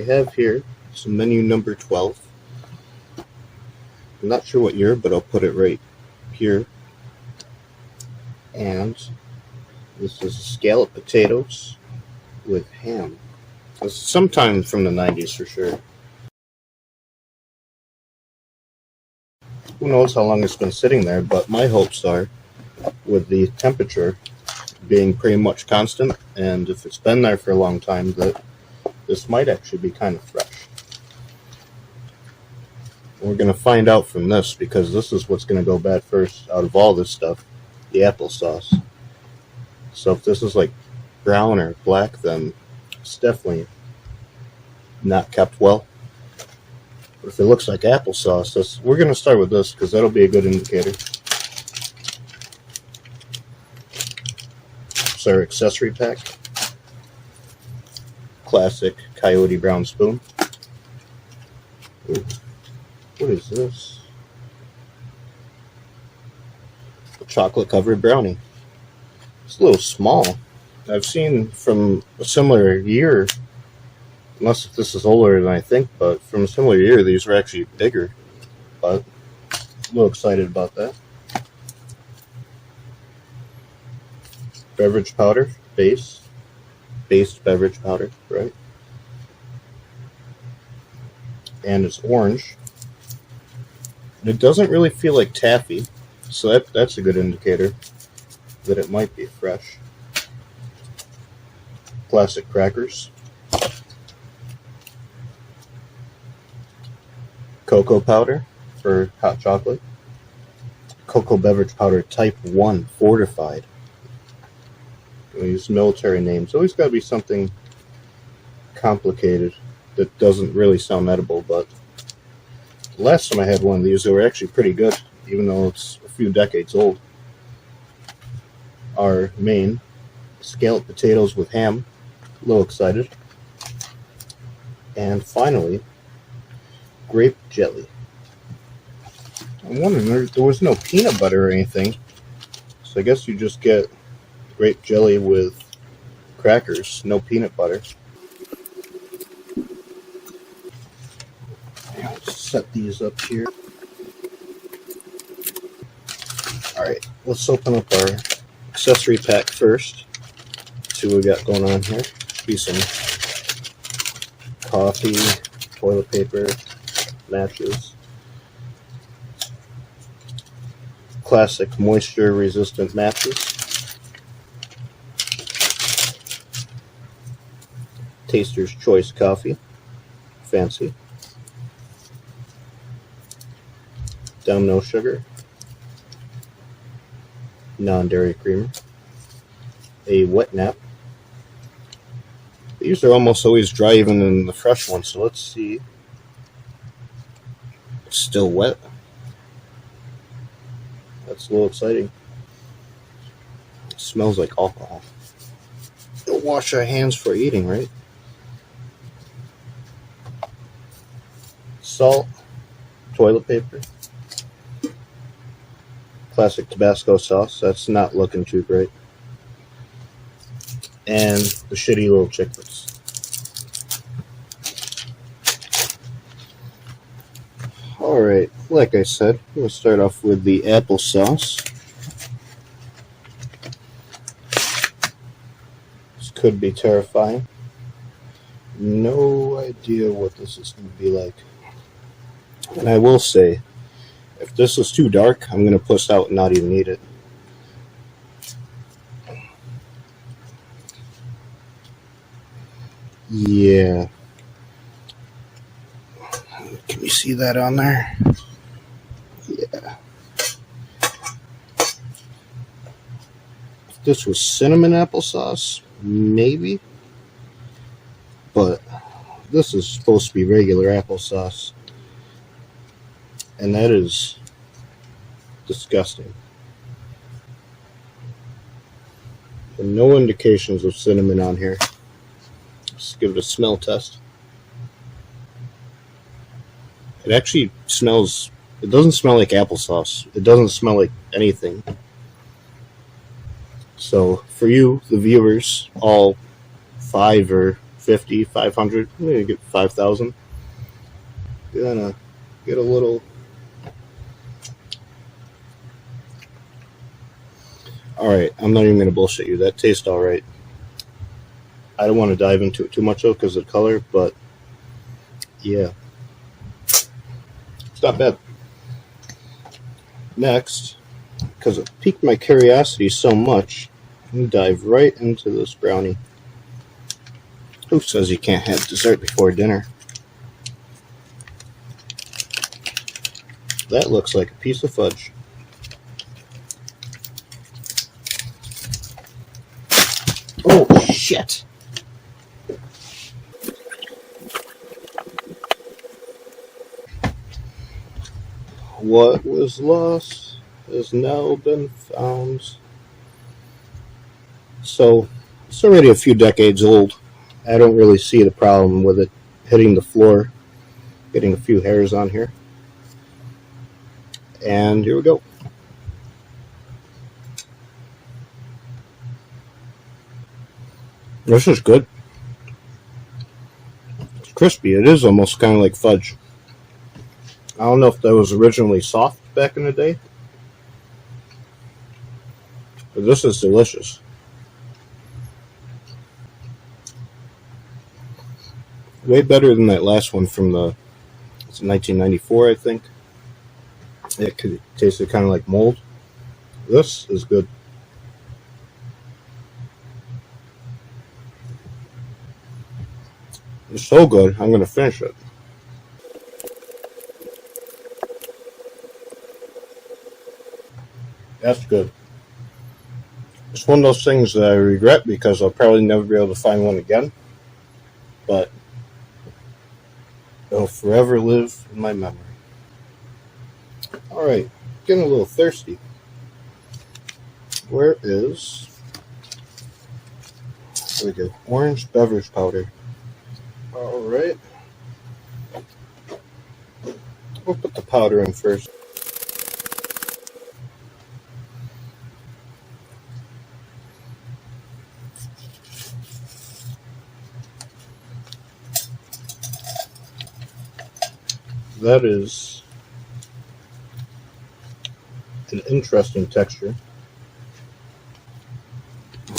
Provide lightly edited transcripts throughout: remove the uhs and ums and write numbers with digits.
have here is menu number 12. I'm not sure what year, but I'll put it right here. And this is scalloped potatoes with ham. This is sometime from the 90s for sure. Who knows how long it's been sitting there, but my hopes are, with the temperature being pretty much constant, and if it's been there for a long time, that this might actually be kind of fresh. We're going to find out from this, because this is what's going to go bad first out of all this stuff, the applesauce. So if this is like brown or black, then it's definitely not kept well. But if it looks like applesauce, we're going to start with this because that'll be a good indicator. It's our accessory pack. Classic Coyote brown spoon. Ooh, what is this? A chocolate covered brownie. It's a little small. I've seen from a similar year, unless this is older than I think, but from a similar year, these were actually bigger. But I'm a little excited about that. Beverage powder, based beverage powder, right? And it's orange. It doesn't really feel like taffy, so that's a good indicator that it might be fresh. Classic crackers. Cocoa powder for hot chocolate. Cocoa beverage powder type 1 fortified. These military names. Always got to be something complicated that doesn't really sound edible, but the last time I had one of these, they were actually pretty good, even though it's a few decades old. Our main scalloped potatoes with ham. A little excited. And finally, grape jelly. I'm wondering, there was no peanut butter or anything, so I guess you just get grape jelly with crackers, no peanut butter. Let's set these up here. Alright, let's open up our accessory pack first. See what we got going on here. Be some coffee, toilet paper, matches. Classic moisture resistant matches. Taster's Choice coffee. Fancy. Down no sugar. Non-dairy creamer. A wet nap. These are almost always dry even in the fresh ones, so let's see. It's still wet. That's a little exciting. It smells like alcohol. We'll wash our hands for eating, right? Salt, toilet paper, classic Tabasco sauce. That's not looking too great. And the shitty little chiclets. Alright, like I said, we'll start off with the applesauce. This could be terrifying. No idea what this is going to be like. And I will say, if this is too dark, I'm going to push out and not even eat it. Yeah. Can you see that on there? Yeah. If this was cinnamon applesauce, maybe. But this is supposed to be regular applesauce. And that is disgusting. And no indications of cinnamon on here. Let's give it a smell test. It actually smells, it doesn't smell like applesauce. It doesn't smell like anything. So for you, the viewers, all 5 or 450, 500, maybe get 5,000. Gonna get a little. Alright, I'm not even gonna bullshit you. That tastes alright. I don't want to dive into it too much though because of the color, but yeah. It's not bad. Next, because it piqued my curiosity so much, I'm gonna dive right into this brownie. Who says you can't have dessert before dinner? That looks like a piece of fudge. Oh, shit! What was lost has now been found. So, it's already a few decades old. I don't really see the problem with it hitting the floor, getting a few hairs on here. And here we go. This is good. It's crispy. It is almost kind of like fudge. I don't know if that was originally soft back in the day, but this is delicious. Way better than that last one from it's 1994, I think. It tasted kind of like mold. This is good. It's so good, I'm going to finish it. That's good. It's one of those things that I regret because I'll probably never be able to find one again. But it'll forever live in my memory. Alright, getting a little thirsty. Where is... There we go. Orange beverage powder. Alright. We'll put the powder in first. That is an interesting texture.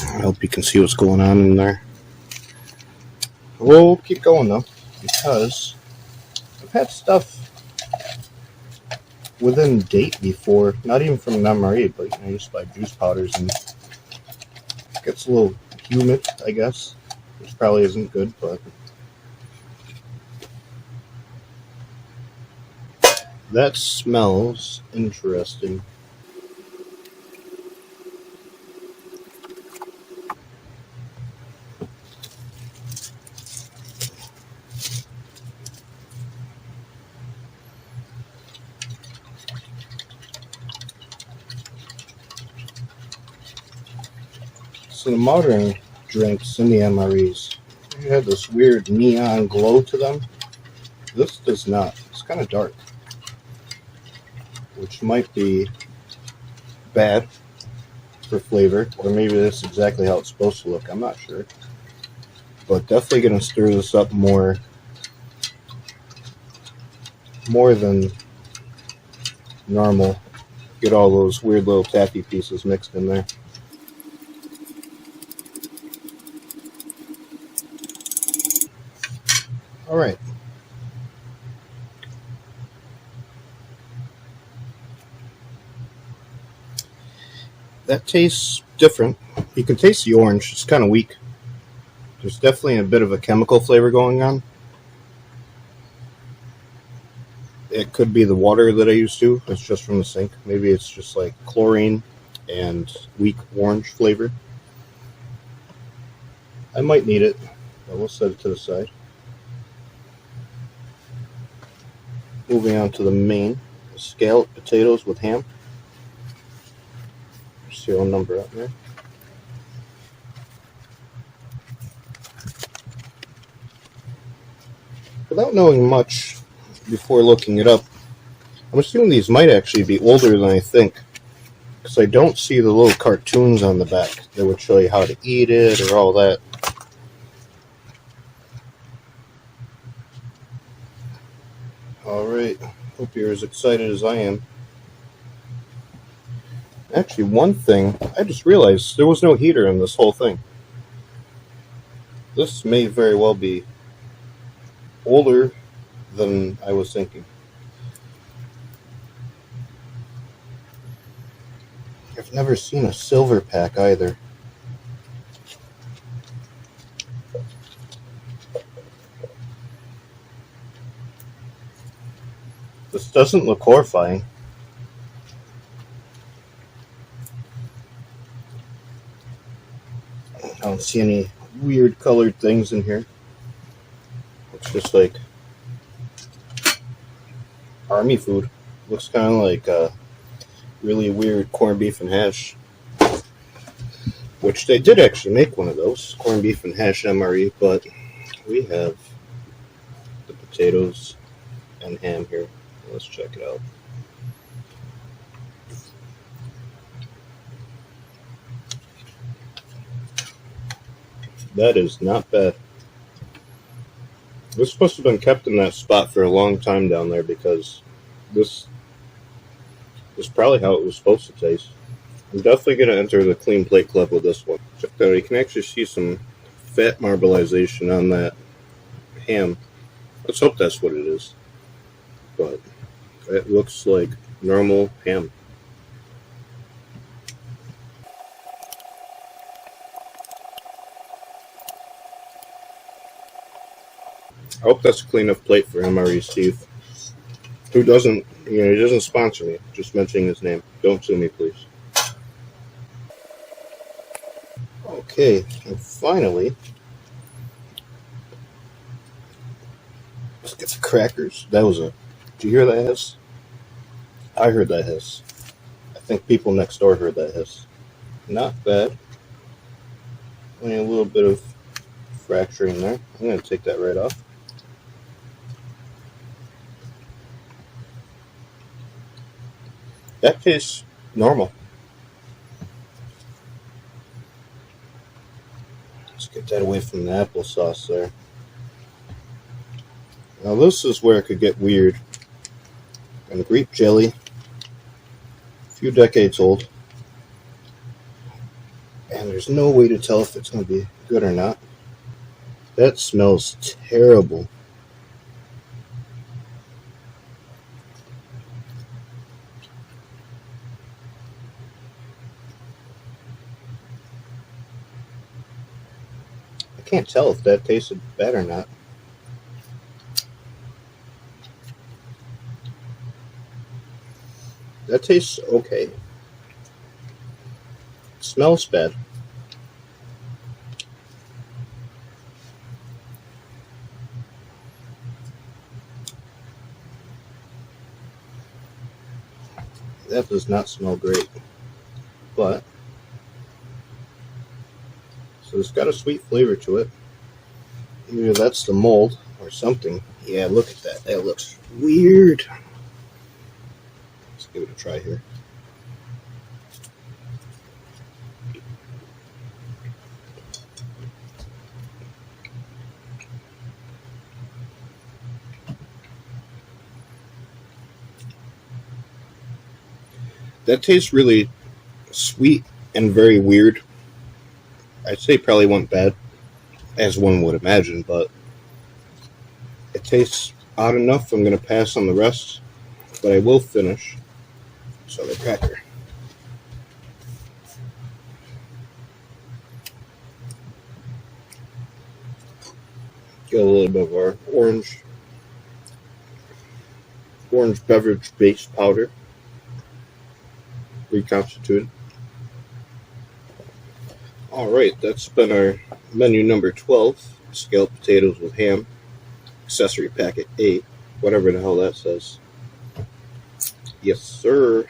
I hope you can see what's going on in there. We'll keep going though, because I've had stuff within date before, not even from an MRE, but I used to buy juice powders and it gets a little humid, I guess, which probably isn't good, but that smells interesting. So the modern drinks in the MREs, they have this weird neon glow to them. This does not. It's kind of dark, which might be bad for flavor, or maybe that's exactly how it's supposed to look. I'm not sure. But definitely going to stir this up more than normal. Get all those weird little taffy pieces mixed in there. Alright. That tastes different. You can taste the orange. It's kind of weak. There's definitely a bit of a chemical flavor going on. It could be the water that I used to. It's just from the sink. Maybe it's just like chlorine and weak orange flavor. I might need it, but we'll set it to the side. Moving on to the main, scalloped potatoes with ham. Serial number up there. Without knowing much before looking it up, I'm assuming these might actually be older than I think, because I don't see the little cartoons on the back that would show you how to eat it or all that. Alright, hope you're as excited as I am. Actually, one thing, I just realized there was no heater in this whole thing. This may very well be older than I was thinking. I've never seen a silver pack either. This doesn't look horrifying. I don't see any weird colored things in here. It's just like army food. Looks kind of like really weird corned beef and hash. Which they did actually make one of those, corned beef and hash MRE, but we have the potatoes and ham here. Let's check it out. That is not bad. This is supposed to have been kept in that spot for a long time down there because this is probably how it was supposed to taste. I'm definitely going to enter the clean plate club with this one. Check that out. You can actually see some fat marbleization on that ham. Let's hope that's what it is. But it looks like normal ham. I hope that's a clean enough plate for MRE Steve. Who doesn't, he doesn't sponsor me. Just mentioning his name. Don't sue me, please. Okay, and finally, let's get the crackers. That was a, did you hear that hiss? I heard that hiss. I think people next door heard that hiss. Not bad. Only a little bit of fracturing there. I'm going to take that right off. That tastes normal. Let's get that away from the applesauce there. Now this is where it could get weird. And Greek jelly, a few decades old. And there's no way to tell if it's going to be good or not. That smells terrible. I can't tell if that tasted bad or not. That tastes okay. It smells bad. That does not smell great. But so it's got a sweet flavor to it. Either that's the mold or something. Yeah, look at that. That looks weird. Let's give it a try here. That tastes really sweet and very weird. I'd say probably went bad, as one would imagine, but it tastes odd enough. I'm going to pass on the rest, but I will finish. So the cracker. Get a little bit of our orange beverage base powder, reconstituted. Alright, that's been our menu number 12, scalloped potatoes with ham, accessory packet 8, whatever the hell that says. Yes, sir.